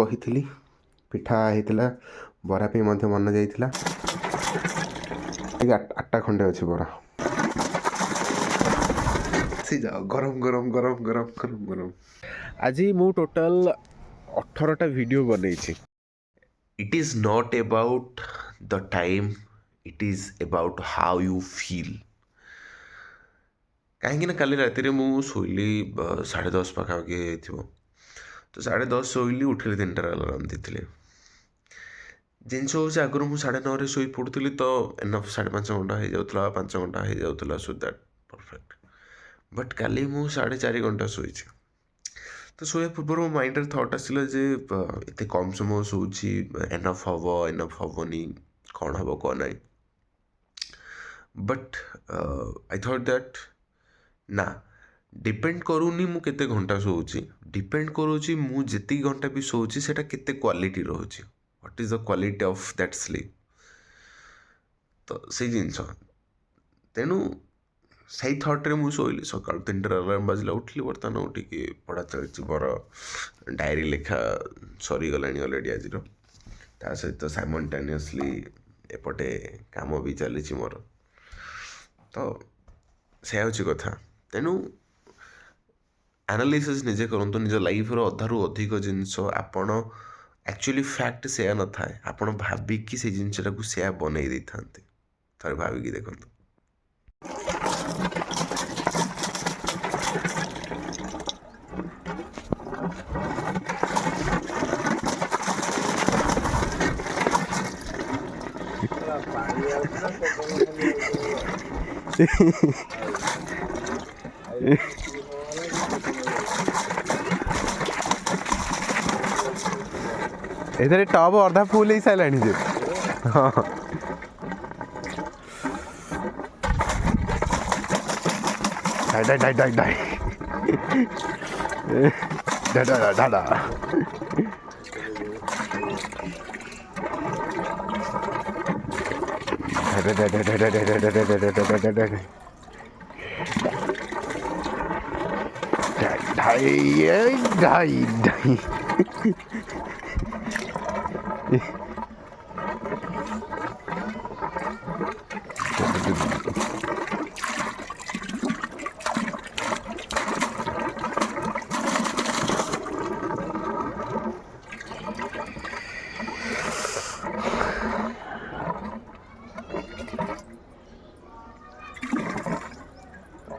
କହିଥିଲି ପିଠା ହେଇଥିଲା ବରା ପାଇଁ ମଧ୍ୟ ମନ ଯାଇଥିଲା। ଆଠଟା ଖଣ୍ଡେ ଅଛି ବରା। ଯାଅ ଗରମ ଗରମ ଗରମ ଗରମ ଗରମ ଗରମ। ଆଜି ମୁଁ ଟୋଟାଲ 18ଟା ଭିଡ଼ିଓ ବନେଇଛି। It is not about the time, it is about how you feel. କାହିଁକି ନା କାଲି ରାତିରେ ମୁଁ ଶୋଇଲି 10:30 ପାଖାପାଖି ହେଇଥିବ। ତ 10:30 ଶୋଇଲି, ଉଠିଲି 3ଟାରେ ଆଲାର୍ମ ଦେଇଥିଲି। ଜିନିଷ ହେଉଛି ଆଗରୁ ମୁଁ 9:30ରେ ଶୋଇ ପଡ଼ୁଥିଲି, ତ ଏନଫ୍ 5.5 ଘଣ୍ଟା ହେଇଯାଉଥିଲା, 5 ଘଣ୍ଟା ହେଇଯାଉଥିଲା, ସୋ ଦ୍ୟାଟ୍ ପରଫେକ୍ଟ। ବଟ୍ କାଲି ମୁଁ 4.5 ଘଣ୍ଟା ଶୋଇଛି। ତ ଶୋଇବା ପୂର୍ବରୁ ମୋ ମାଇଣ୍ଡରେ ଥଟ୍ ଆସିଲା ଯେ ଏତେ କମ୍ ସମୟ ଶୋଉଛି, ଏନଫ୍ ହବନି, କ'ଣ ହେବ କ'ଣ ନାହିଁ। ବଟ୍ ଆଇ ଥଟ୍ ଦ୍ୟାଟ୍ ନା, ଡିପେଣ୍ଡ କରୁନି ମୁଁ କେତେ ଘଣ୍ଟା ଶୋଉଛି, ଡିପେଣ୍ଡ କରୁଛି ମୁଁ ଯେତିକି ଘଣ୍ଟା ବି ଶୋଉଛି ସେଇଟା କେତେ କ୍ୱାଲିଟି ରହୁଛି। What is the quality of that sleep. ତ ସେଇ ଜିନିଷ, ତେଣୁ ସେଇ ଥଟ୍ରେ ମୁଁ ଶୋଇଲି। ସକାଳୁ 3ଟାରେ ଆଲାର୍ମ ବାଜିଲା, ଉଠିଲି। ବର୍ତ୍ତମାନ ଉଠିକି ପଢ଼ା ଚାଲିଛି, ମୋର ଡାଏରୀ ଲେଖା ସରିଗଲାଣି ଅଲରେଡ଼ି ଆଜିର। ତା ସହିତ ସାଇମଲ୍ଟାନିୟସଲି ଏପଟେ କାମ ବି ଚାଲିଛି ମୋର। ତ ସେ ହେଉଛି କଥା। ତେଣୁ ଆନାଲିସିସ୍ ନିଜେ କରନ୍ତୁ। ନିଜ ଲାଇଫ୍ର ଅଧାରୁ ଅଧିକ ଜିନିଷ ଆପଣ ଆକ୍ଚୁଆଲି ଫ୍ୟାକ୍ଟ ସେୟା ନଥାଏ, ଆପଣ ଭାବିକି ସେଇ ଜିନିଷଟାକୁ ସେୟା ବନେଇ ଦେଇଥାନ୍ତି। ଥରେ ଭାବିକି ଦେଖନ୍ତୁ। ଏଥିରେ ଟବ୍ ଅଧା ଫୁଲ୍ ହେଇସାରିଲାଣି ଯେ। ହଁ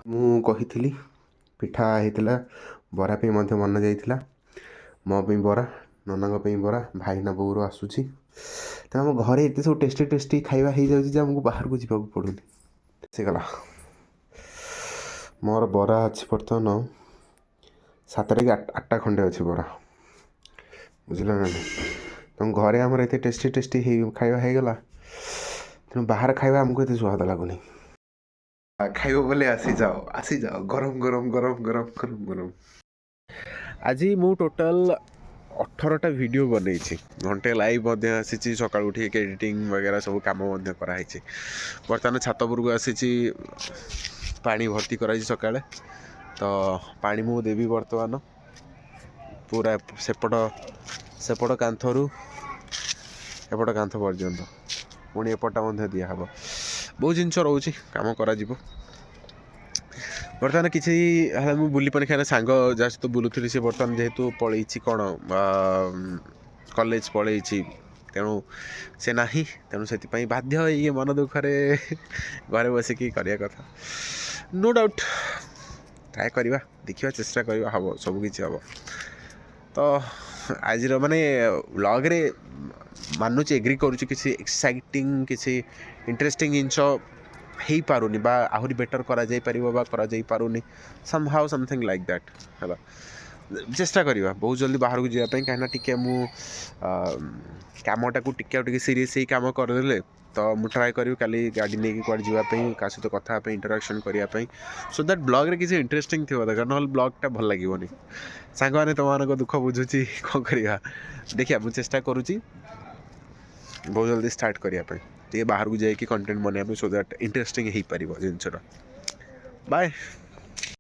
ମୁଁ କହିଥିଲି ପିଠା ହେଇଥିଲା ବରା ପାଇଁ ମଧ୍ୟ ମନ ଯାଇଥିଲା। ମୋ ପାଇଁ ବରା, ନନାଙ୍କ ପାଇଁ ବରା, ଭାଇନା ବୋଉର ଆସୁଛି। ତେଣୁ ଆମ ଘରେ ଏତେ ସବୁ ଟେଷ୍ଟି ଖାଇବା ହେଇଯାଉଛି ଯେ ଆମକୁ ବାହାରକୁ ଯିବାକୁ ପଡ଼ୁନି। ସେଗଲା ମୋର ବରା ଅଛି ବର୍ତ୍ତମାନ 7ଟା କି 8ଟା ଖଣ୍ଡେ ଅଛି ବରା, ବୁଝିଲ ନା? ତେଣୁ ଘରେ ଆମର ଏତେ ଟେଷ୍ଟି ଖାଇବା ହେଇଗଲା, ତେଣୁ ବାହାର ଖାଇବା ଆମକୁ ଏତେ ସ୍ୱାଦ ଲାଗୁନି। ଖାଇବ ବୋଲେ ଆସିଯାଅ ଗରମ ଗରମ ଗରମ ଗରମ ଗରମ ଗରମ। ଆଜି ମୁଁ ଟୋଟାଲ 18ଟା ଭିଡ଼ିଓ ବନେଇଛି। ଘଣ୍ଟେ ଲାଇଭ୍ ମଧ୍ୟ ଆସିଛି। ସକାଳୁ ଉଠିକି ଏଡ଼ିଟିଂ ବଗେରା ସବୁ କାମ ମଧ୍ୟ କରାହେଇଛି। ବର୍ତ୍ତମାନ ଛାତ ଉପରକୁ ଆସିଛି, ପାଣି ଭର୍ତ୍ତି କରାଯାଇଛି ସକାଳେ। ତ ପାଣି ମୁଁ ଦେବି ବର୍ତ୍ତମାନ ପୁରା ସେପଟ କାନ୍ଥରୁ ଏପଟ କାନ୍ଥ ପର୍ଯ୍ୟନ୍ତ, ପୁଣି ଏପଟଟା ମଧ୍ୟ ଦିଆହେବ। ବହୁତ ଜିନିଷ ରହୁଛି, କାମ କରାଯିବ। ବର୍ତ୍ତମାନ କିଛି ହେଲେ ମୁଁ ବୁଲି ପାରୁନି, କାହିଁକିନା ସାଙ୍ଗ ଯାହା ସହିତ ବୁଲୁଥିଲି ସେ ବର୍ତ୍ତମାନ ଯେହେତୁ ପଳେଇଛି କ'ଣ କଲେଜ ପଳେଇଛି, ତେଣୁ ସେ ନାହିଁ। ତେଣୁ ସେଥିପାଇଁ ବାଧ୍ୟ ହେଇକି ମନ ଦୁଃଖରେ ଘରେ ବସିକି କରିବା କଥା। ନୋ ଡାଉଟ୍ ଟ୍ରାଏ କରିବା, ଦେଖିବା, ଚେଷ୍ଟା କରିବା, ହେବ, ସବୁକିଛି ହେବ। ତ ଆଜିର ମାନେ ବ୍ଲଗ୍ରେ ମାନୁଛି, ଏଗ୍ରି କରୁଛି, କିଛି ଏକ୍ସାଇଟିଂ, କିଛି ଇଣ୍ଟରେଷ୍ଟିଂ ଜିନିଷ ହେଇପାରୁନି, ବା ଆହୁରି ବେଟର୍ କରାଯାଇପାରିବ ବା କରାଯାଇପାରୁନି, ସମହାଉ ସମଥିଙ୍ଗ ଲାଇକ୍ ଦ୍ୟାଟ୍। ହେଲା, ଚେଷ୍ଟା କରିବା ବହୁତ ଜଲ୍ଦି ବାହାରକୁ ଯିବା ପାଇଁ। କାହିଁକିନା ଟିକେ ମୁଁ କାମଟାକୁ ଟିକେ ସିରିୟସ୍ ହେଇ କାମ କରିଦେଲେ ତ ମୁଁ ଟ୍ରାଏ କରିବି କାଲି ଗାଡ଼ି ନେଇକି କୁଆଡ଼େ ଯିବା ପାଇଁ, କାହା ସହିତ କଥା ହେବା ପାଇଁ, ଇଣ୍ଟରାକ୍ସନ୍ କରିବା ପାଇଁ, ସୋ ଦ୍ୟାଟ୍ ବ୍ଲଗ୍ରେ କିଛି ଇଣ୍ଟରେଷ୍ଟିଂ ଥିବ ଦରକାର। ନହେଲେ ବ୍ଲଗ୍ଟା ଭଲ ଲାଗିବନି। ସାଙ୍ଗମାନେ ତୁମମାନଙ୍କ ଦୁଃଖ ବୁଝୁଛି, କ'ଣ କରିବା, ଦେଖିବା। ମୁଁ ଚେଷ୍ଟା କରୁଛି ବହୁତ ଜଲ୍ଦି ଷ୍ଟାର୍ଟ କରିବା ପାଇଁ, ଟିକେ ବାହାରକୁ ଯାଇକି କଣ୍ଟେଣ୍ଟ ବନେଇବା ପାଇଁ, ସୋ ଦ୍ୟାଟ୍ ଇଣ୍ଟରେଷ୍ଟିଂ ହେଇପାରିବ ଜିନିଷଟା। ବାଏ।